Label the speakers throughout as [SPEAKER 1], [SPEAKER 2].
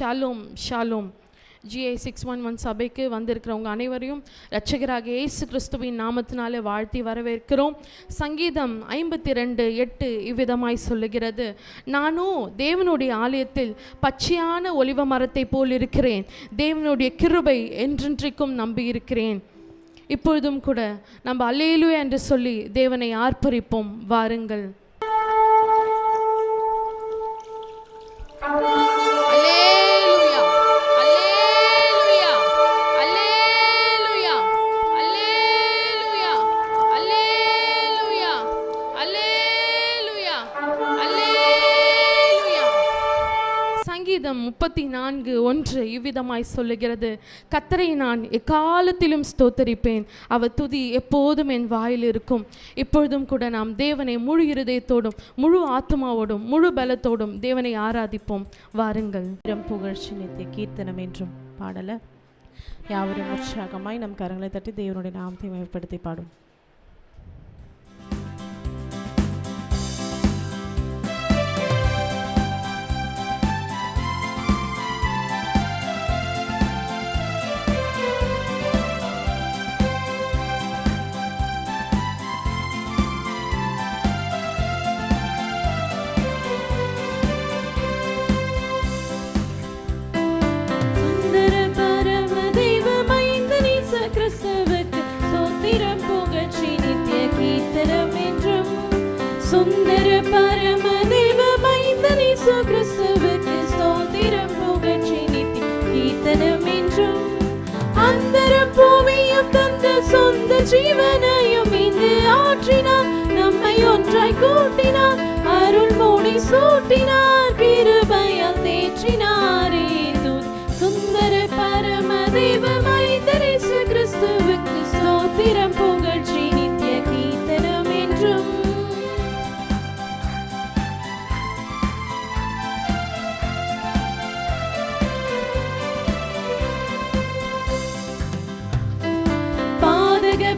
[SPEAKER 1] Shalom Shalom. GI 611 சபைக்கு வந்திருக்கிறவங்க அனைவரையும் இரட்சகராக இயேசு கிறிஸ்துவின் நாமத்தினாலே வாழ்த்தி வரவேற்கிறோம். சங்கீதம் 52:8 இவ்விதமாய் சொல்லுகிறது, நானோ தேவனுடைய ஆலயத்தில் பச்சையான ஒலிவ மரத்தை போல் இருக்கிறேன், தேவனுடைய கிருபை என்றென்றைக்கும் நம்பி இருக்கிறேன். இப்பொழுதும் கூட நம்ம அல்லேலூயா என்று சொல்லி தேவனை ஆர்ப்பரிப்போம். வாருங்கள். சங்கீதம் 34:1 இவ்விதமாய் சொல்லுகிறது, கர்த்தரை நான் எக்காலத்திலும் ஸ்தோத்தரிப்பேன், அவர் துதி எப்போதும் என் வாயில் இருக்கும். இப்பொழுதும் கூட நாம் தேவனை முழு இருதயத்தோடும் முழு ஆத்மாவோடும் முழு பலத்தோடும் தேவனை ஆராதிப்போம். வாருங்கள்.
[SPEAKER 2] புகழ்ச்சி நித்திய கீர்த்தனம் என்றும் பாடல யாவரும் உற்சாகமாய் நம் கரங்களை தட்டி தேவனுடைய நாமத்தை மேம்படுத்தி பாடும்.
[SPEAKER 3] சுந்தர பரமதேவ மைந்தனே கிறிஸ்துவுக்கு ஸ்தோத்திரம் புகழ்ச்சி நித்திய கீர்த்தனம் என்றும். அந்தர பூமியும் தந்த சொந்த ஜீவனையும் இன்று ஆற்றினார், நம்மை ஒன்றாய் கூட்டினார், அருள் மூடி சூட்டினார், கிருபையால் தேற்றினாரே. சுந்தர பரமதேவ மைந்தனே கிறிஸ்துவுக்கு ஸ்தோத்திரம் புகழ்ச்சி நித்திய கீர்த்தனம் என்றும்.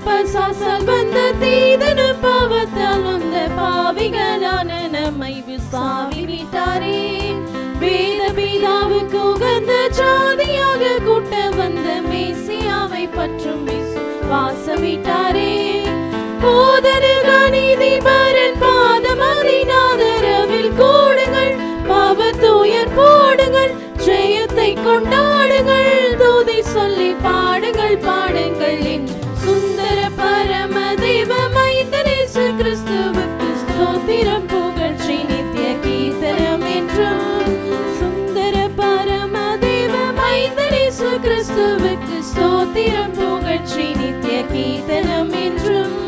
[SPEAKER 3] பசாசால் வந்த தீதனு பாவத்தால் வந்த பாவிகளான நம்மை விசாவி விட்டாரே. வேத பிதாவுக்கு உகந்த ஜாதியாக கூட்ட வந்த மேசியாவை பற்றும் விசுவாசமிட்டாரே. போதனுக நீதிபரன் பாதமதினாதரவில் கூடுங்கள், பாவத்துயர் போடுங்கள், ஜெயத்தை கொண்டாடுங்கள், துதி சொல்லி பாடுங்கள் பாடுங்கள் என்று. சுந்தர பரமதேவ மைந்தனே கிறிஸ்துவுக்கு ஸ்தோத்திரம் புகழ்ச்சி நித்திய கீர்த்தனம் என்றும். சுந்தர பரமதேவ மைந்தனே கிறிஸ்துவுக்கு ஸ்தோத்திரம் புகழ்ச்சி நித்திய கீர்த்தனம் என்றும்.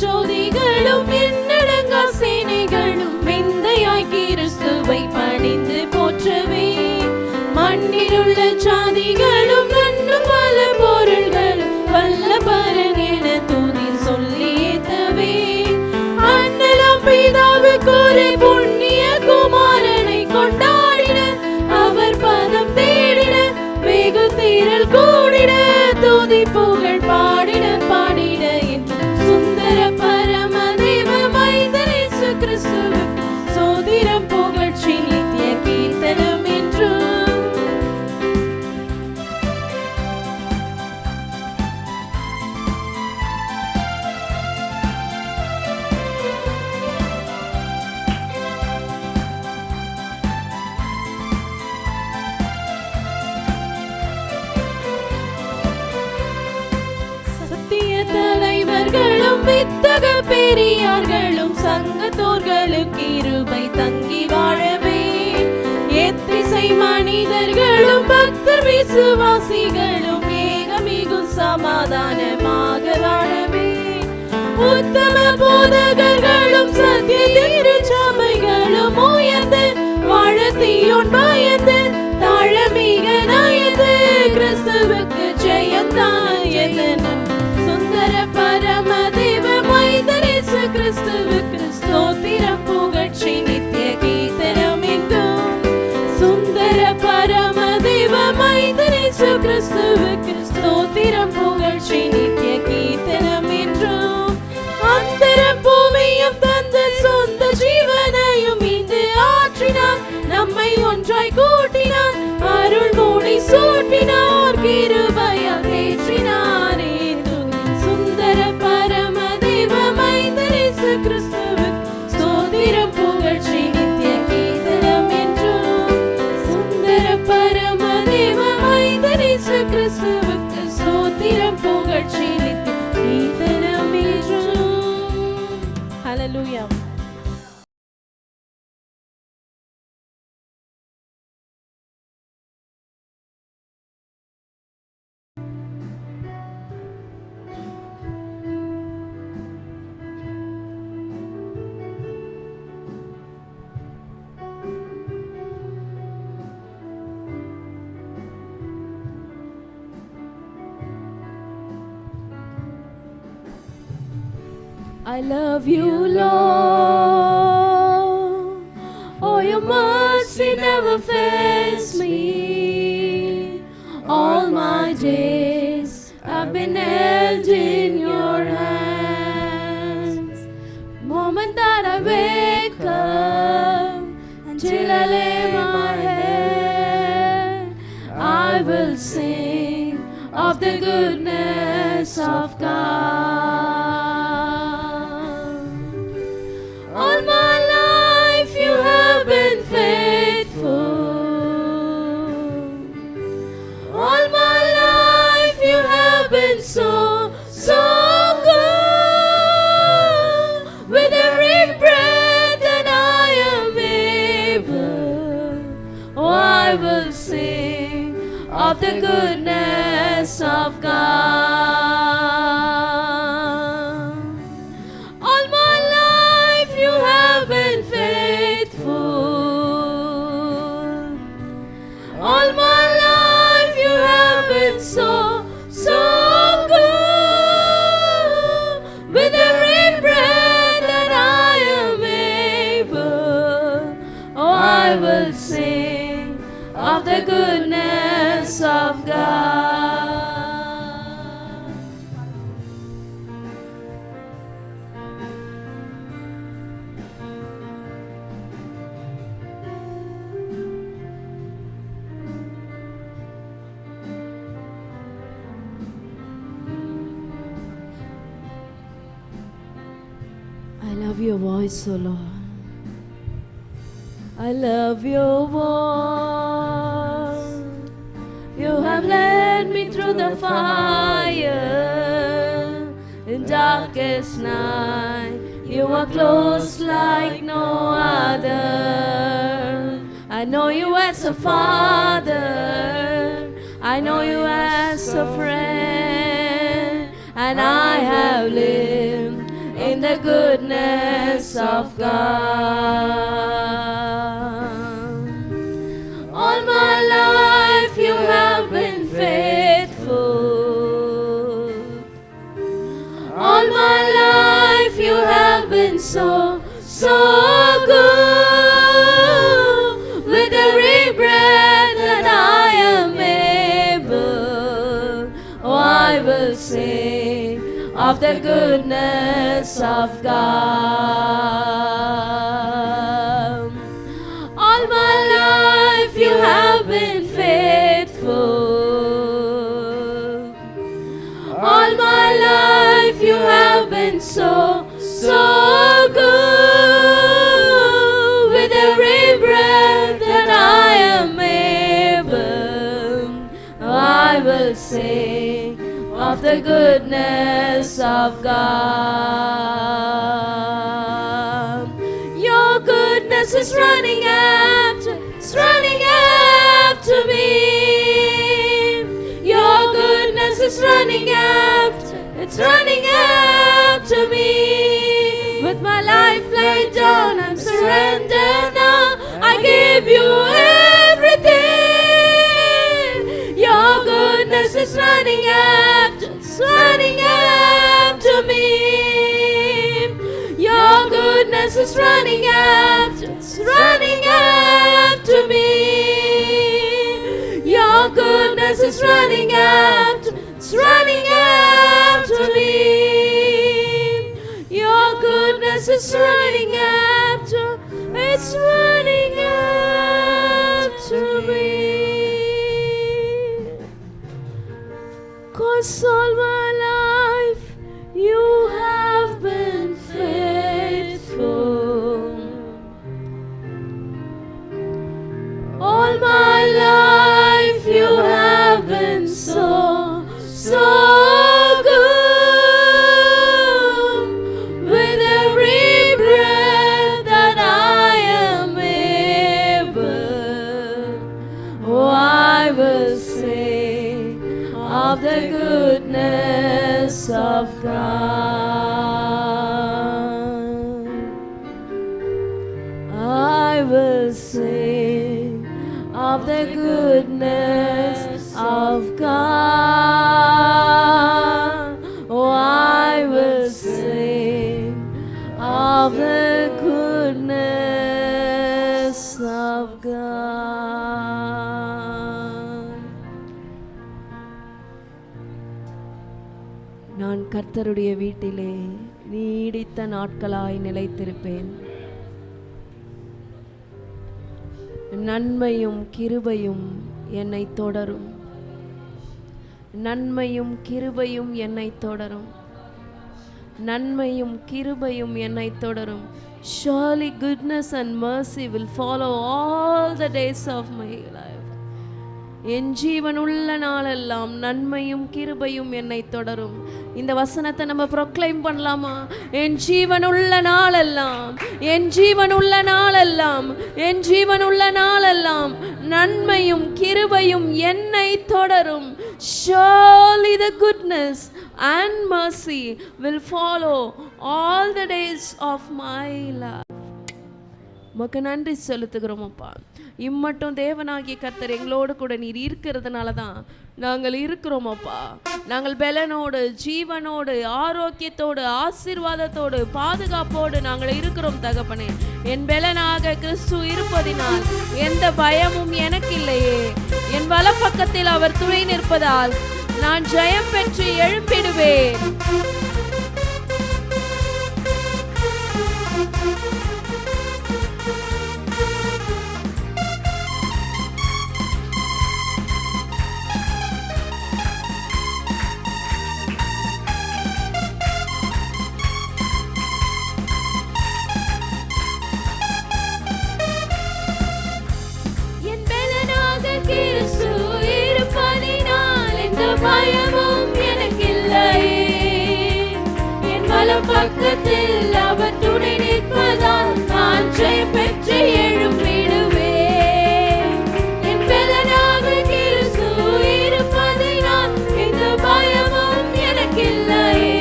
[SPEAKER 3] ஜோதிகளும் எண்ணடங்கா சேனைகளும் விந்தையாய் கிறிஸ்துவை பணிந்து போற்றவே. மண்ணிலுள்ள ஜாதிகளும் நன்னு பல பொருள்களும் வல்லபரன் என துதி சொல்லி ஏத்தவே. அண்ணலாம் பிதாவுக்கு ஒரு புண்ணிய குமாரனை கொண்டாடின, அவர் பதம் தேடின, வெகு திரள் கூடின, துதி புகழ் பாடின பாடின என்று. சுந்தர பரமதேவ மைந்தனே கிறிஸ்துவுக்கு ஸ்தோத்திரம் புகழ்ச்சி நித்திய கீர்த்தனம் என்றும். தலைவர்களும் வித்தக பெரியார்களும் சங்கத்தோர்களுக்கு கிருபை தங்கி வாழவே. எத்திசை மனிதர்களும் பக்தர் விசுவாசிகளும் ஏகமிகு சமாதானமாக வாழவே. உத்தம போதகர்களும் சத்திய திருச்சபைகளும் உயர்ந்து வாழத்தியோன் பயந்து தாழமிக நயந்து கிறிஸ்துவுக்கு ஜெயந்தாயதனம். சுந்தர பரமதேவ மைந்தனே கிறிஸ்துவுக்கு ஸ்தோத்திரம் புகழ்ச்சி நித்திய கீர்த்தனம். கிறிஸ்துவுக்கு ஸ்தோத்திரம் புகழ்ச்சி நித்திய கீர்த்தனம் என்றும் அந்தரம் பூமியும் தந்த சொந்த ஜீவனையும் இன்று ஆற்றினார் நம்மை ஒன்றாய் கூட்டினார் அருள் மூடி சூட்டினார் கிருபையால் தேற்றினாரே சுந்தர பரம தெய்வமைந்த இயேசு கிறிஸ்துவுக்கு ஸ்தோத்திரம் புகழ்ச்சி நித்திய கீர்த்தனம் என்றும் சுந்தர பரம தெய்வமைந்த இயேசு கிறிஸ்துவுக்கு ஸ்தோத்திரம் புகழ்ச்சி நித்திய கீர்த்தனம் என்றும்.
[SPEAKER 2] ஹல்லேலூயா.
[SPEAKER 3] I love you, Lord. Oh, your mercy never fails me. All my days I've been held in your hands. Moment that I wake up until I lay my head, I will sing of the goodness of God. All my life you have been faithful. All my life you have been so, so good. With every breath that I am able, oh, I will sing of the goodness of God. All my life you have been faithful. All my life you have been so, so good. With every breath that I am able, oh, I will sing of the goodness of God. I love your voice, O Lord. I love your voice. You have led me through the fire in darkest night. You are close like no other. I know you as a father. I know you as a friend. And I have lived in the goodness of God. All my life you have been faithful. All my life you have been so, so good. With every breath that I am able, oh, I will sing of the goodness of God. All my life you have been faithful. All my life you have been so, so good. With every breath that I am able, I will sing of the goodness of God. Your goodness is running after me. Your goodness is running after me. With my life laid down, I'm surrendered now. I give you everything. Your goodness is running after me. Your goodness is running after me. Your goodness is running after me. Your goodness is running after, it's running after me. 'Cause all my life you have been faithful. All my life you have been so good. With every breath that I am able, oh, I will sing of the goodness of God. I will sing of the goodness of God. Oh, I will sing of the goodness of God. நான் கர்த்தருடைய வீட்டிலே நீடித்த நாட்களாய் நிலைத்திருப்பேன். நன்மையும் கிருபையும் என்னை தொடரும். நன்மையும் கிருபையும் என்னை தொடரும். நன்மையும் கிருபையும் என்னை தொடரும். Surely goodness and mercy will follow all the days of my life. என் ஜீவனுள்ள நாளெல்லாம் நன்மையும் கிருபையும் என்னை தொடரும். இந்த வசனத்தை நம்ம ப்ரொக்ளைம் பண்ணலாமா? என் ஜீவனுள்ள நாளெல்லாம், என் ஜீவனுள்ள நாளெல்லாம், என் ஜீவனுள்ள நாளெல்லாம் நன்மையும் கிருபையும் என்னை தொடரும். Surely the goodness and mercy will follow all the days of my life. உமக்கு நன்றி செலுத்துகிறோம் அப்பா. இம்மட்டும் தேவனாகிய கர்த்தர் எங்களோடு கூட நீர் இருக்கிறதுனால தான் நாங்கள் இருக்கிறோம் அப்பா. நாங்கள் பலனோடு, ஜீவனோடு, ஆரோக்கியத்தோடு, ஆசீர்வாதத்தோடு, பாதுகாப்போடு நாங்கள் இருக்கிறோம் தகப்பனே. என் பலனாக கிறிஸ்து இருப்பதினால் எந்த பயமும் எனக்கு இல்லையே. என் வலப்பக்கத்தில் அவர் துணை நிற்பதால் நான் ஜெயம் பெற்று எழும்பிடுவேன். பயமும் எனக்கில்லையே. என் வலப்பக்கத்தில் அவர் துணை நிற்பதால் நான் ஜெயம் பெற்று எழும்பிடுவேன். என் பலனாக கிறிஸ்து இருப்பதினால் இந்த பயமும் எனக்கில்லையே.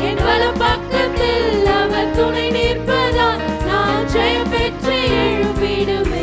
[SPEAKER 3] என் வலப்பக்கத்தில் அவர் துணை நிற்பதால் நான் ஜெயம் பெற்று எழும்பிடுவேன்.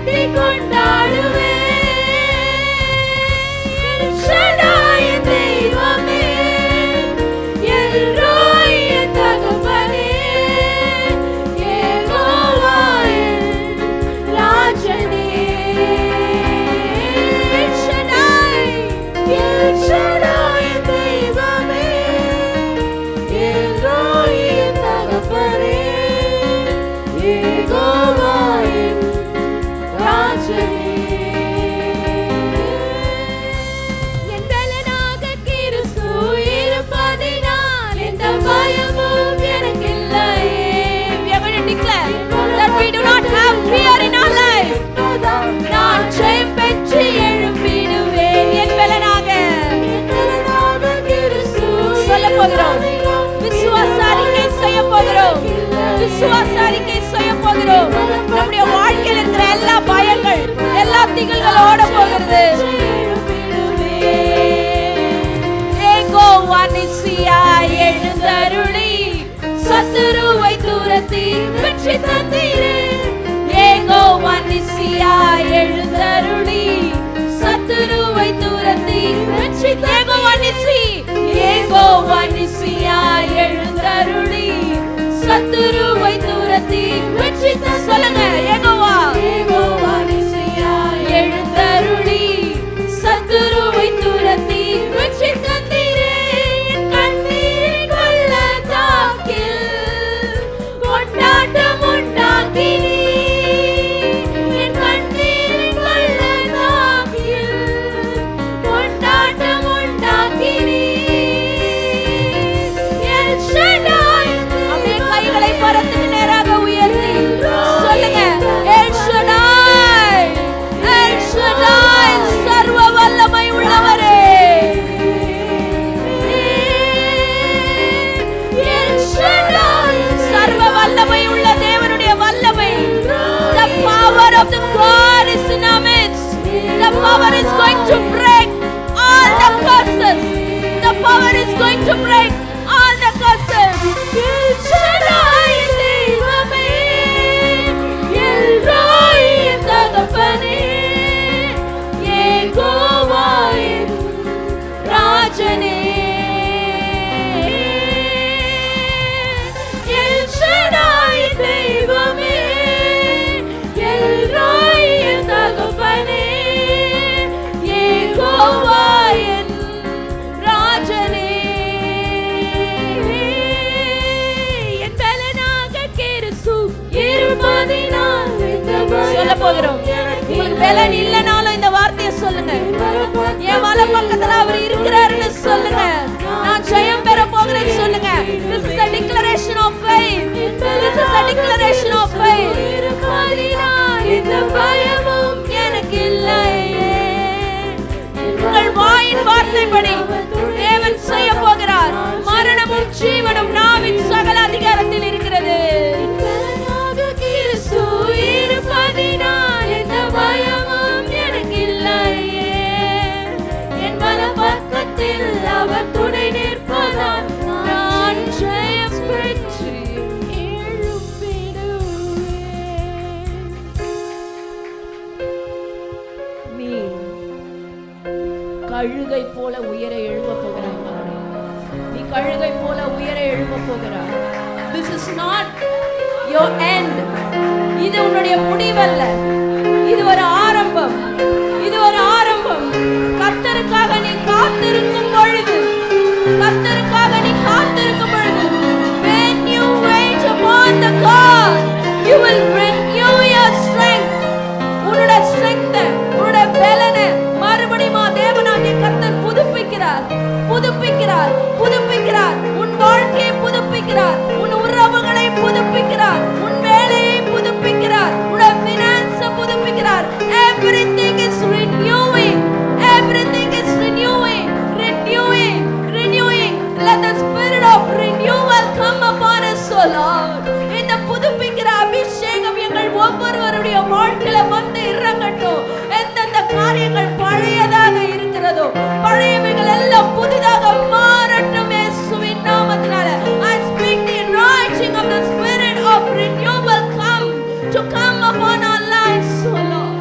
[SPEAKER 3] கைதட்டி கொண்டாடுவே எல் ஷடாய் என் தெய்வமே எல் ரோய் என் தகப்பனே யெகோவா என் ராஜனே எல் ஷடாய் என் தெய்வமே எல் ரோய் என் தகப்பனே யெகோவா என் ராஜனே என் பலனாக கிறிஸ்து இருப்பதினால் எந்த பயமும் எனக்கில்லையே. We are going to declare that we do not have fear in our life. நான் ஜெயம் பெற்று எழும்பிடுவேன். என் பலனாக கிறிஸ்து சொல்லப் போகிறோம். விசுவாச அறிக்கை செய்ய போகிறோம். விசுவாச அறிக்கை செய்ய போகிறோம். நம்முடைய வாழ்க்கையில் இருக்கிற எல்லா பயங்கள் எல்லா திகில்கள் ஓட போகிறது. யெகோவா நிசியாய் எழுந்தருளி சத்துருவை துரத்தி வெற்றி தந்தீரே. யெகோவா நிசியாய் எழுந்தருளி சத்துருவை துரத்தி வெற்றி யெகோவா நிசியாய் எழுந்தருளி சத்துருவை துரத்தி வெற்றி சொல்லுங்க. யெகோவா நிசியாய் எழுந்தருளி சத்துருவை துரத்தி வெற்றி தந்தீரே. என் கண்ணீரின் பள்ளத்தாக்கில் கொண்டாட்டம் உண்டாக்கினீ. என் கண்ணீரின் பள்ளத்தாக்கில் கொண்டாட்டம் உண்டாக்கினீ. எல் ஷடாய் அப்படியே கைகளை பரத்துக்கு நேராக உயர்த்தி சொல்லுங்க. எல் ஷடாய் சர்வ வல்லமை உள்ளவரே. எல் ஷடாய் சர்வ வல்லமை உள்ள தேவனுடைய வல்லமை. The power of the God is in our midst. The power is going to break all the curses. The power is going to break all the curses. El Shaddai தெய்வமே L ரோய் என் தகப்பனே யெகோவா என் ராஜனே. L Shaddai தெய்வமே L ரோய் என் தகப்பனே யெகோவா என் ராஜனே. என் பலனாக கிறிஸ்து இருப்பதினால் சொல்ல போகிறோம். உங்களுக்கு பலன் இல்லைனாலும் இந்த வார்த்தையை சொல்லுங்க. என் வல பக்கத்துல அவர் இருக்கிறாருன்னு சொல்லுங்க. நான் ஜெயம் பெற போகிறேன்னு சொல்லுங்க. This is a declaration of faith. This is a declaration of faith. இந்த பயமும் எனக்கு இல்லையே. உங்கள் வாயின் வார்த்தைப்படி தேவன் செய்ய போகிறார். மரணமும் ஜீவனும் நாவின் சகல அதிகாரத்தில் இருக்கிறது. கிறிஸ்து இருப்பதினால் எந்த பயமும் எனக்கு இல்லையே. என் வலப் பக்கத்தில் அவர் துணை நிற்பதால் நான் ஜெயம் பெற்று எழும்பிடுவேன். நீ கழுகை போல உயர எழும்ப போகிறாய் மகனே. நீ கழுகை போல உயர எழும்ப போகிறாய். This is not your end. இது உன்னுடைய முடிவல்ல. இது ஒரு ஆரம்பம். இது ஒரு ஆரம்பம். கர்த்தருக்காக நீ காத்திருக்கும் பொழுது when you wait upon the God you will renew your strength. உன்னுடைய strength உன்னுடைய பலனை மறுபடியும் தேவனாகிய கர்த்தர் புதுப்பிக்கிறார். உன் வாழ்க்கையை புதுப்பிக்கிறார். உன் உறவுகளை புதுப்பிக்கிறார். உன் வேலையை புதுப்பிக்கிறார். உன்னுடைய finance புதுப்பிக்கிறார். Everything is renewing. Let the spirit of renewal come upon us, O Lord. இந்த புதுப்பிக்கிற அபிஷேகம் எங்கள் ஒவ்வொருவருடைய வாழ்க்கையில வந்து இறங்கட்டும். எந்தெந்த காரியங்கள் பழையதாக இருக்கிறதோ பழையவைகள் எல்லாம் புதிதாக மாறட்டும் இயேசுவின் நாமத்தினால. I speak the anointing of the spirit of renewal come upon our lives, O Lord.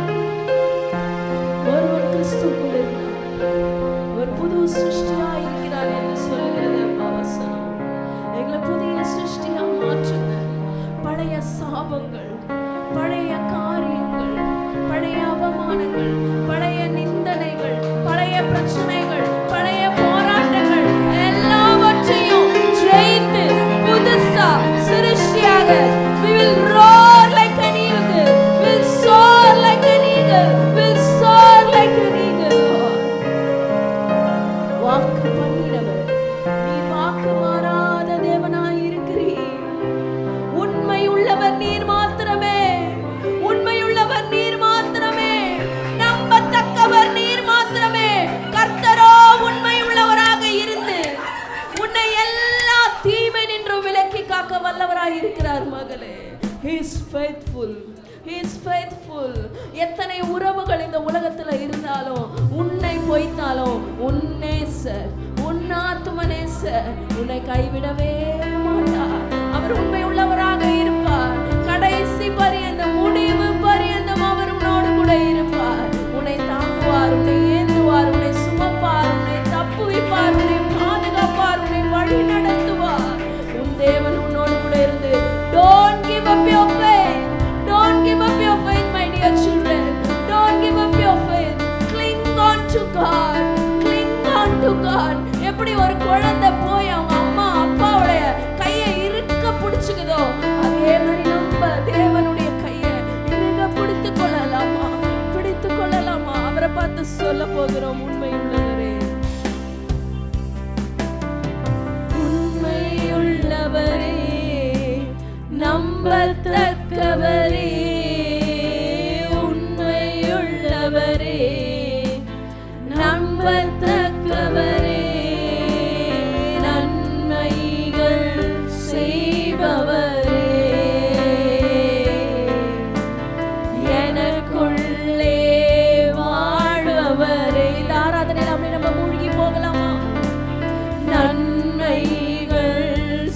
[SPEAKER 3] He is faithful. எத்தனை உறவுகள் இந்த உலகத்துல இருந்தாலும், உன்னை பொய்த்தாலும், உன் நேசர், உன் ஆத்தும நேசர் உன்னை கைவிடவே மாட்டார். அவர் உண்மை உள்ளவராக இருப்பார். கடைசி பரியந்தம், முடிவு பரியந்தம் அவர் உன்னோடு கூட இருப்பார். உன்னை தாங்குவார், உன்னை ஏந்துவார், உன்னை சுமப்பார், உன்னை தப்புவிப்பார், உன்னை பாதுகாப்பார், உன்னை வழி நடத்துவார். உன் தேவன் உன்னோடு கூட இருந்து, don't give up your faith, don't give up your faith my dear children, don't give up your faith, cling on to God, cling on to God. எப்படி ஒரு குழந்தை போய் அவங்க அம்மா அப்பாவுடைய கையை இறுக்க பிடிச்சுக்குதோ, அதே மாதிரி நம்ம தேவனுடைய கையை இறுக பிடித்து கொள்ளலாமா, பிடித்து கொள்ளலாமா? அவரை பார்த்து சொல்ல போகிறோம், உண்மை உள்ளவரே, உண்மை உள்ளவரே, நம்பத்தக்கவரே, உண்மை உள்ளவரே, நம்பத்தக்கவரே, நன்மைகள் செய்பவரே, எனக்குள்ளே வாழ்பவரே. இந்த ஆராதனையில் அப்படி நம்ம மூழ்கி போகலாமா? நன்மைகள்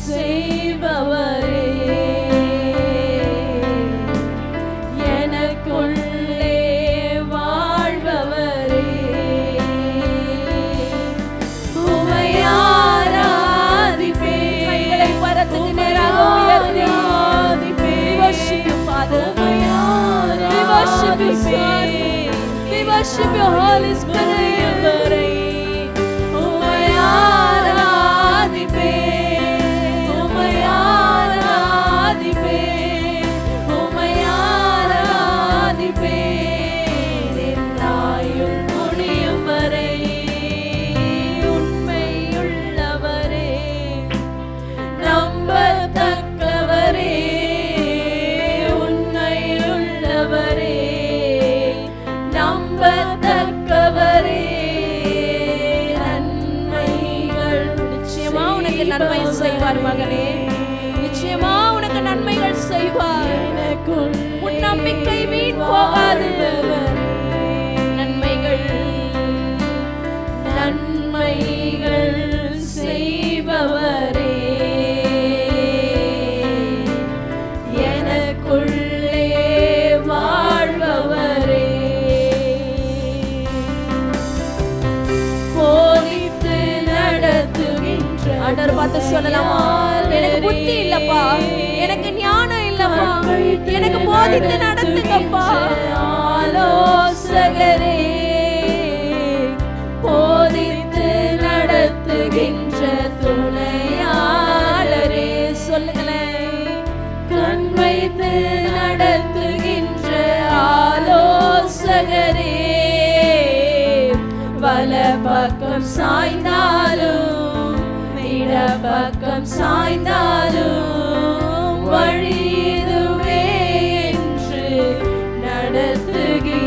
[SPEAKER 3] செய்பவரே, எனக்குள்ளே வாழ்பவரே, உம்மை ஆராதிப்பேன். கைகளை பரத்துக்கு நேராக உயர்த்தி we worship you, Father. We worship you, Son. We worship your Holy Spirit. உம்மை ஆராதிப்பேன், உம்மை ஆராதிப்பேன், உம்மை ஆராதிப்பேன், என் ஆயுள் முடியும் வரை. உண்மையுள்ளவரே, நம்பத்தக்கவரே, உண்மையுள்ளவரே, நம்பத்தக்கவரே, நன்மைகள். நிச்சயமா உனக்கு நன்மை செய்வார் மகனே, நிச்சயமா உனக்கு நன்மைகள் செய்வார். உன் நம்பிக்கை வீண் போகாது. நன்மைகள், நன்மைகள் செய்பவரே, எனக்குள்ளே வாழ்பவரே, போதித்து நடத்துகின்ற. ஆண்டவர் பார்த்து சொல்லலாமா? எனக்கு புத்தி இல்லப்பா, எனக்கு ஞானம் இல்லப்பா, எனக்கு போதித்து நடத்துங்கப்பா. ஆலோசகரே, போதித்து நடத்துகின்ற துணையாளரே. சொல்லுங்களேன். கண் வைத்து நடத்துகின்ற ஆலோசகரே, வல பக்கம் சாய்ந்தாலும் இட பக்கம் சாய்ந்தாலும் வழி இதுவே என்று நடத்துகிறீர்.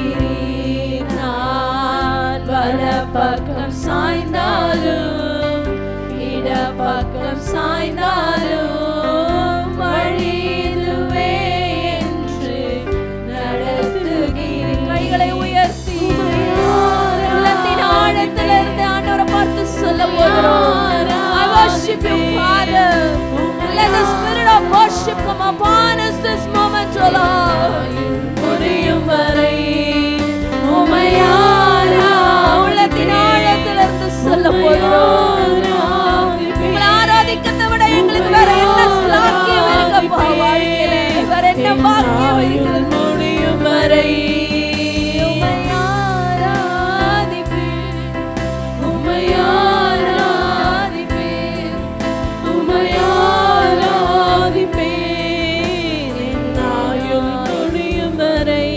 [SPEAKER 3] நான் வல பக்கம் சாய்ந்தாலும் இட பக்கம் சாய்ந்தாலும் வழி இதுவே என்று நடத்துகிறீர். கைகளை உயர்த்தி உள்ளத்தின் ஆழத்திலிருந்து ஆண்டவரை பார்த்து சொல்ல போகிறோம். I worship you, Father. Let the spirit of worship come upon us this moment, O Lord. முடியும் வரை உம்மை உள்ளத்தின் ஆழத்திலிருந்து சொல்ல போகிறோம். உங்களை ஆராதிக்கிறதை விட எங்களுக்கு வேற என்ன ஸ்லாக்கியம் இருக்கப்பா வாழ்க்கையில? வேற என்ன பாக்கியம் இருக்கிறது? முடியும் வரை உம்மை ஆராதிப்பேன், உம்மை ஆராதிப்பேன், உம்மை ஆராதிப்பேன், என் ஆயுள் முடியும் வரை.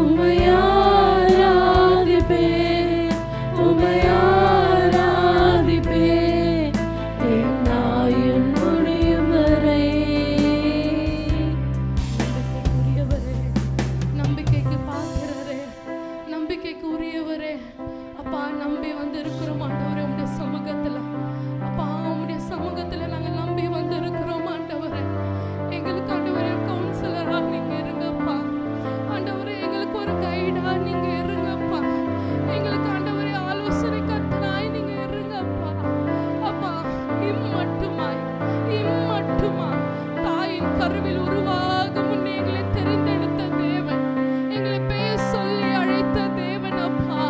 [SPEAKER 3] உம்மை ஆராதிப்பேன், உம்மை ஆராதிப்பேன், என் ஆயுள் முடியும் வரை.
[SPEAKER 1] தாயின் கருவில் உருவாக முன்னே எங்களை தெரிந்தெடுத்த தேவன், எங்களை பெயர் சொல்லி அழைத்த தேவன் அப்பா.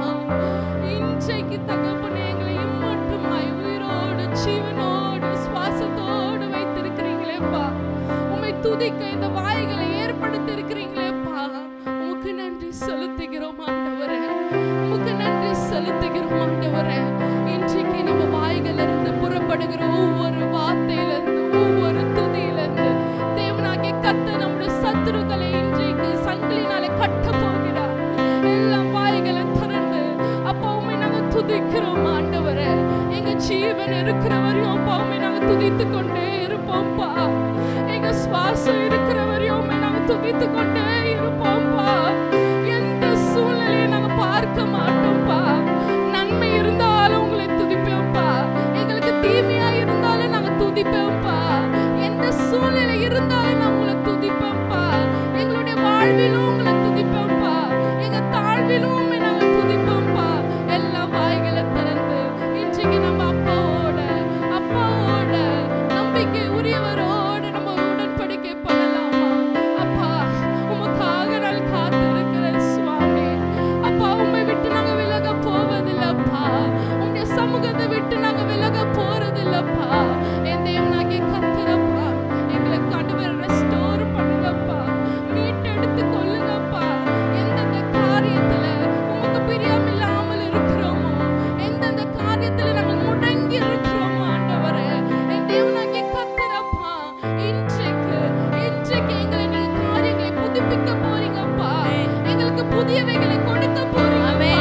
[SPEAKER 1] இன்றைக்கு தகப்பனே எங்களை இம்மட்டுமாய் உயிரோடு ஜீவனோடு சுவாசத்தோடு வைத்திருக்கிறீங்களேப்பா. உம்மை துதிக்க இந்த வாய்களை ஏற்படுத்தி இருக்கிறீங்களேப்பா. உமக்கு நன்றி செலுத்துகிறோம் ஆண்டவரே, உமக்கு நன்றி செலுத்துகிறோம் ஆண்டவரே. இன்றைக்கு நம்ம வாய்களிலிருந்து புறப்படுகிற ஒவ்வொரு வார்த்தையிலிருந்து ஒவ்வொரு துதியிலிருந்து தேவனாகிய கர்த்தர் நம்முடைய சத்துருக்களை இன்றைக்கு சங்கிலினாலே கட்ட போகிறார். எல்லா வாய்களை திறந்து அப்பா உம்மை நாங்க துதிக்கிறோம் ஆண்டவரே. எங்க ஜீவன் இருக்கிற வரையும் அப்பா உம்மை நாங்க துதித்து கொண்டே இருப்போம்ப்பா. எங்க சுவாசம் இருக்கிற வரையும் உம்மை நாங்க துதித்து கொண்டே இருப்போம்ப்பா. எந்த சூழ்நிலையை நாங்க பார்க்க மாட்டோம்ப்பா. நன்மை இருந்தாலும் உங்களை துதிப்போம்ப்பா. எங்களுக்கு தீமையா இருந்தாலும் நாங்க துதிப்போம்ப்பா. எந்த சூழ்நிலை இருந்தாலும் நான் உங்களை துதிப்போம்ப்பா. எங்களுடைய வாழ்விலும் உங்களை துதிப்போம்ப்பா. எங்க தாழ்விலும் உம்மை நாங்க துதிப்போம்ப்பா. எல்லா வாய்களை திறந்து இன்றைக்கு நம்ம அப்பாவோட நம்பிக்கை உரியவரோட நம்ம உடன்படிக்கை பண்ணலாமா அப்பா. உமக்காக நான் காத்திருக்கிறேன் சுவாமி. அப்பா உம்மை விட்டு நாங்க விலக போவதில்லப்பா. உம்முடைய சமூகத்தை விட்டு நாங்க விலக போறதில்லப்பா. என் தேவனாகிய கர்த்தரப்பா எங்களுக்கு ஆண்டவர் ரெஸ்டோர் பண்ணுங்கப்பா. மீட்டெடுத்து கொள்ளுங்கப்பா. எந்தெந்த காரியத்துல உமக்கு பிரியமில்லாமல் இருக்கிறோமோ, எந்தெந்த காரியத்துல நாங்கள் முடங்கி இருக்கிறோமோ ஆண்டவரே, என் தேவனாகிய கர்த்தரப்பா இன்றைக்கு எங்களை நீங்கள் காரியங்களை புதுப்பிக்க போறீங்கப்பா. எங்களுக்கு புதியவைகளை கொடுக்க போறீங்கப்பா.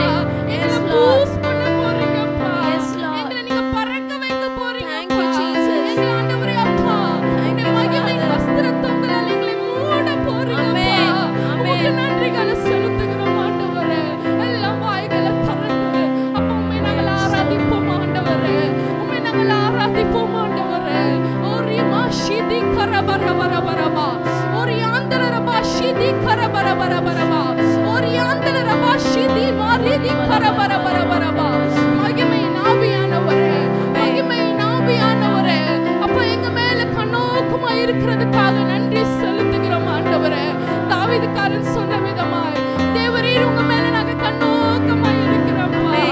[SPEAKER 1] எங்களை பூஸ்ட் பண்ண போறீங்கப்பா. எங்களை நீங்க பறக்க வைக்க போறீங்கப்பா. எங்களை ஆண்டவரே அப்பா உம்முடைய மகிமையின் வஸ்திரத்தொங்கலால் எங்களை மூட போறீங்கப்பா. உமக்கு நன்றிகளை செலுத்துகிறோம் ஆண்டவரே. எல்லா வாய்களை திறந்து அப்பா உம்மை நாங்கள் ஆராதிப்போம் ஆண்டவரே. உம்மை நாங்கள் ஆராதிப்போம் ஆண்டவரே. ஓரி மாஷிதி கரபரபரபரபா ஓரி ஆந்தரபா ஷிதி கரபரபரபரபா ஓரி ஆந்தரபா ஷிதி மாரிதி கரபரபரபரபா. மகிமையின் ஆவியானவரே, மகிமையின் ஆவியானவரே அப்பா எங்க மேல கண்ணோக்கமா இருக்கிறதுக்காக நன்றி செலுத்துகிறோம் ஆண்டவரே. தாவீதுக்காரன் சொன்ன விதமாய் தேவரீர் உங்க மேல நாங்க கண்ணோக்கமா இருக்கிறோம்ப்பா.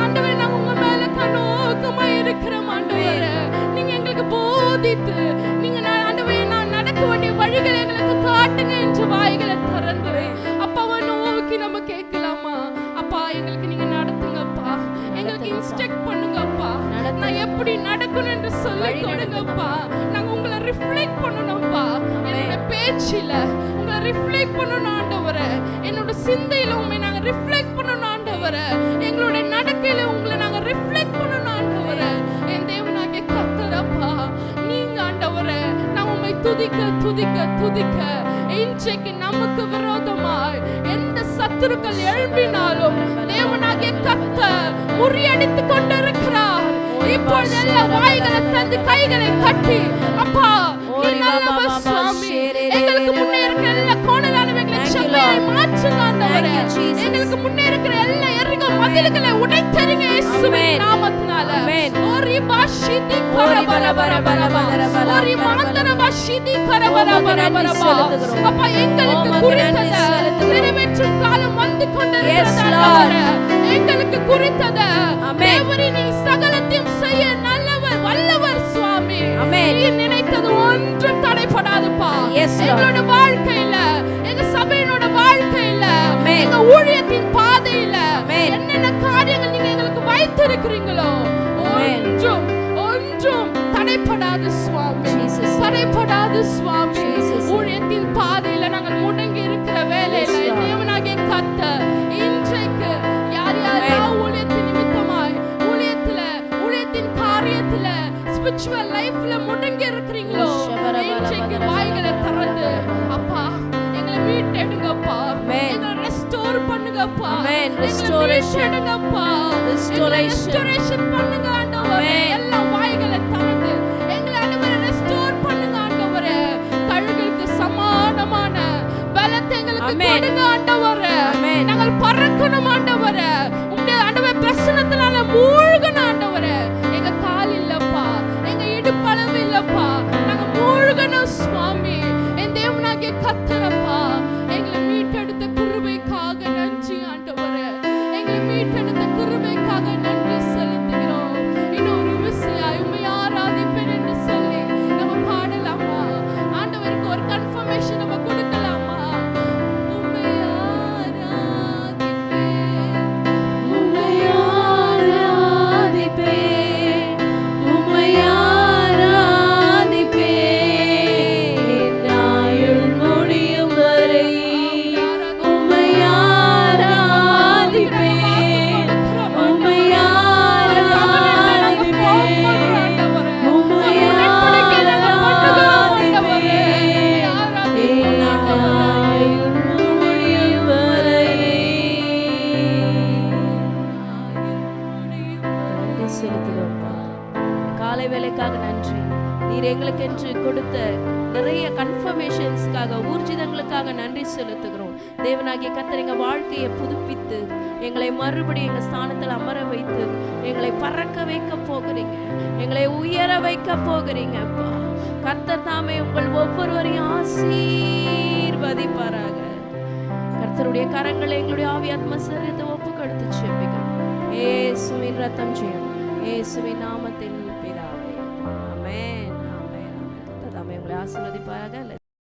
[SPEAKER 1] ஆண்டவரே நாங்க உங்க மேல கண்ணோக்கமா இருக்கிறோம் ஆண்டவரே. நீங்க எங்களுக்கு போதித்து நீங்க ஆண்டவரே நான் நடக்க வேண்டிய வழிகளை எங்களுக்கு காட்டுங்க என்று வாய்களை திறந்து அப்பாவை நோக்கி நம்ம கேட்கலாமா அப்பா. எங்களுக்கு நீங்க நடத்துங்கப்பா. எங்களுக்கு இன்ஸ்ட்ரக்ட் பண்ணுங்கப்பா. நான் எப்படி நடக்கணும் என்று சொல்லி கொடுங்கப்பா. நாங்க உங்களை ரிஃப்ளெக்ட் பண்ணணும்ப்பா. என்னோட பேச்சில உங்களை ரிஃப்ளெக்ட் பண்ணணும் ஆண்டவரே. என்னோட சிந்தையில உண்மை நாங்க ரிஃப்ளெக்ட் பண்ணணும் ஆண்டவரே. எங்களுடைய நடக்கையில உங்களை நாங்க ரிஃப்ளெக்ட் பண்ணணும் ஆண்டவரே. என் தேவனாகிய கர்த்தரப்பா நீங்க ஆண்டவரே நான் உம்மை துதிக்க துதிக்க துதிக்க இன்றைக்கு நமக்கு விரோதமாய் எந்த சத்துருக்கள் எழும்பினாலும் தேவனாகிய கர்த்தர் முறியடித்துக் கொண்டிருக்கிறார். இப்பொழுது எல்லா வாய்களை தந்து கைகளை கட்டி அப்பா நீ நல்லவர் சுவாமி. எங்களுக்கு முன்னே இருக்கிற எல்லா கோணலானவைகளை செவ்வையாய் மாற்றுங்க ஆண்டவரே. எங்களுக்கு முன்னே இருக்கிற எல்லா எரிகோ மதில்களை உடைத்தெறிங்க இயேசுவின் நாமத்தினால. ஓரி பாஷிதி கரபரபரபரபா ஓரி மாந்தர பாஷிதி கரபரபரபரபா. அப்பா எங்களுக்கு குறித்ததை நிறைவேற்றும் காலம் வந்து கொண்டிருக்கிறது. எங்களுக்கு குறித்ததை தேவரீர் நீ சகலத்தையும் செய்ய நல்லவர் வல்லவர் சுவாமி. நீர் நினைத்தது ஒன்றும் தடைபடாதுப்பா. எங்களோட வாழ்க்கையில எங்க சபையினோட வாழ்க்கையில எங்க ஊழியத்தின் பாதையில என்னென்ன காரியங்கள் நீங்க எங்களுக்கு வைத்திருக்கிறீங்களோ ஒன்றும் ஒன்றும் தடைபடாது சுவாமி. தடைபடாது சுவாமி. ஊழியத்தின் பாதையில நாங்கள் முடங்கி இருக்கிற வேலையில தேவனாகிய கர்த்தர் இன்றைக்கு யார் யாரெல்லாம் ஊழியத்தின் நிமித்தமாய் ஊழியத்தின் காரியத்துல ஸ்பிரிச்சுவல் லைஃப்ல முடங்கி இருக்கிறீங்களோ இன்றைக்கு வாய்களை திறந்து அப்பா எங்களை மீட்டெடுங்கப்பா. எங்களை ரெஸ்டோர் பண்ணுங்கப்பா. ரெஸ்டோரேஷன்ங்கப்பா. ரெஸ்டோரேஷன் பண்ணுங்க ஆண்டவரே. எல்லா வாய்களை திறந்து எங்களை ஆண்டவரே ரெஸ்டோர் பண்ணுங்க ஆண்டவரே. கழுகுக்கு சமானமான பலத்தை எங்களுக்கு கொடுங்க ஆண்டவரே. நாங்கள் பறக்கணும் ஆண்டவரே. உம்முடைய ஆண்டவரே பிரசன்னத்தினால மூழ்கணும் ஆண்டவரே. எங்க கால் இல்லப்பா, எங்க இடுப்பளவு இல்லப்பா, நாங்க மூழ்கணும் சுவாமி. கர்த்தரப்பா. எங்களை மீட்டெடுத்த கிருபைக்காக நன்றி ஆண்டவரே. எங்களை மீட்டெடுத்த கிருபைக்காக நன்றி செலுத்துகிறோம். இன்னொரு விசையாய் உம்மை ஆராதிப்பேன் என்று சொல்லி நம்ம பாடலாமா? ஆண்டவருக்கு ஒரு கன்ஃபர்மேஷன் நம்ம கொடுக்கலாமா? உம்மை ஆராதிப்பேன்,
[SPEAKER 3] உம்மை ஆராதிப்பேன், உம்மை ஆராதிப்பேன், ஆயுள் முடியும் வரை உம்மை ஆராதிப்பேன், உம்மை ஆராதிப்பேன், உம்மை ஆராதிப்பேன், ஆயுள் முடியும் வரை. நன்றி செலுத்துகிறோம்ப்பா. காலை வேலைக்காக நன்றி. நீர் எங்களுக்கு என்று கொடுத்த நிறைய கன்ஃபர்மேஷன்ஸ்க்காக, ஊர்ஜிதங்களுக்காக நன்றி செலுத்துகிறோம். தேவனாகிய கர்த்தர் எங்கள் வாழ்க்கையை புதுப்பித்து எங்களை மறுபடியும் எங்கள் ஸ்தானத்தில் அமர வைத்து எங்களை பறக்க வைக்க போகிறீங்க, எங்களை உயர வைக்க போகிறீங்க அப்பா. கர்த்தர் தாமே உங்கள் ஒவ்வொருவரையும் ஆசீர்வதிப்பாராக. கர்த்தருடைய கரங்களை எங்களுடைய ஆவி ஆத்ம சரீரத்தை ஒப்பு கொடுத்து செபிக்கிறோம். இயேசுவின் ரத்தம் ஜெயம், இயேசுவின் நாமத்தில் பிதாவே. ஆமென், ஆமென், ஆமென். கர்த்தர் தாமே உங்களை ஆசீர்வதிப்பாராக.